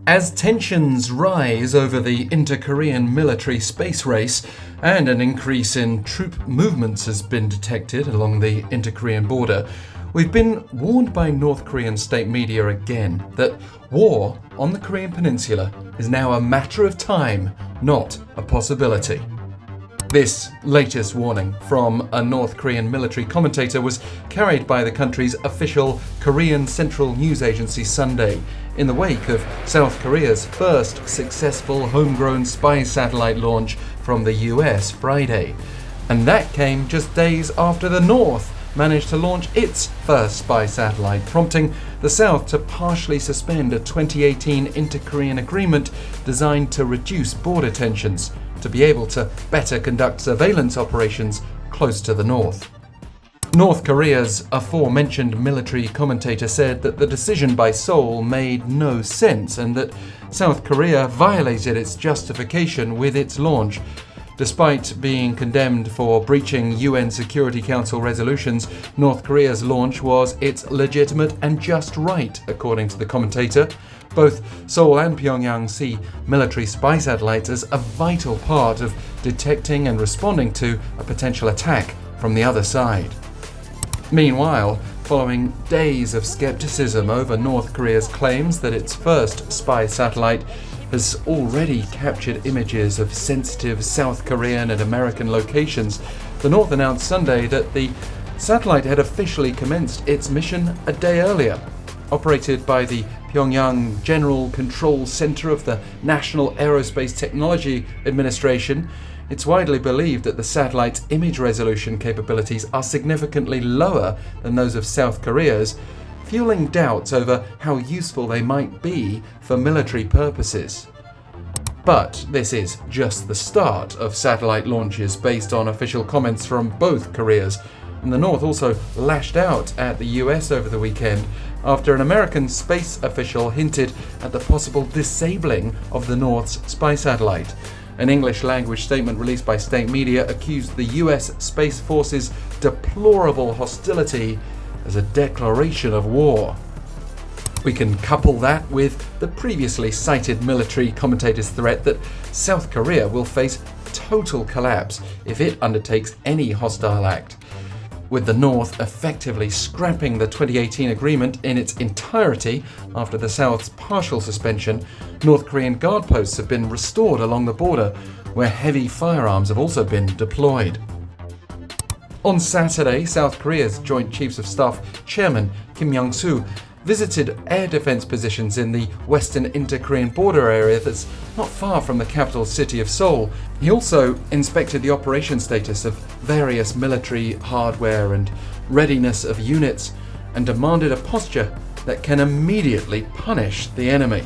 As tensions rise over the inter-Korean military space race and an increase in troop movements has been detected along the inter-Korean border, we've been warned by North Korean state media again that war on the Korean peninsula is now a matter of time, not a possibility. This latest warning from a North Korean military commentator was carried by the country's official Korean Central News Agency Sunday, in the wake of South Korea's first successful homegrown spy satellite launch from the US Friday. And that came just days after the North managed to launch its first spy satellite, prompting the South to partially suspend a 2018 inter-Korean agreement designed to reduce border tensions, to be able to better conduct surveillance operations close to the North. North Korea's aforementioned military commentator said that the decision by Seoul made no sense and that South Korea violated its justification with its launch. Despite being condemned for breaching UN Security Council resolutions, North Korea's launch was its legitimate and just right, according to the commentator. Both Seoul and Pyongyang see military spy satellites as a vital part of detecting and responding to a potential attack from the other side. Meanwhile, following days of skepticism over North Korea's claims that its first spy satellite has already captured images of sensitive South Korean and American locations, the North announced Sunday that the satellite had officially commenced its mission a day earlier. Operated by the Pyongyang General Control Center of the National Aerospace Technology Administration, it's widely believed that the satellite's image resolution capabilities are significantly lower than those of South Korea's, fueling doubts over how useful they might be for military purposes. But this is just the start of satellite launches based on official comments from both Koreas, and the North also lashed out at the US over the weekend after an American space official hinted at the possible disabling of the North's spy satellite. An English-language statement released by state media accused the US Space Force's deplorable hostility as a declaration of war. We can couple that with the previously cited military commentator's threat that South Korea will face total collapse if it undertakes any hostile act. With the North effectively scrapping the 2018 agreement in its entirety after the South's partial suspension, North Korean guard posts have been restored along the border, where heavy firearms have also been deployed. On Saturday, South Korea's Joint Chiefs of Staff Chairman Kim Young-soo visited air defense positions in the western inter-Korean border area that's not far from the capital city of Seoul. He also inspected the operation status of various military hardware and readiness of units and demanded a posture that can immediately punish the enemy.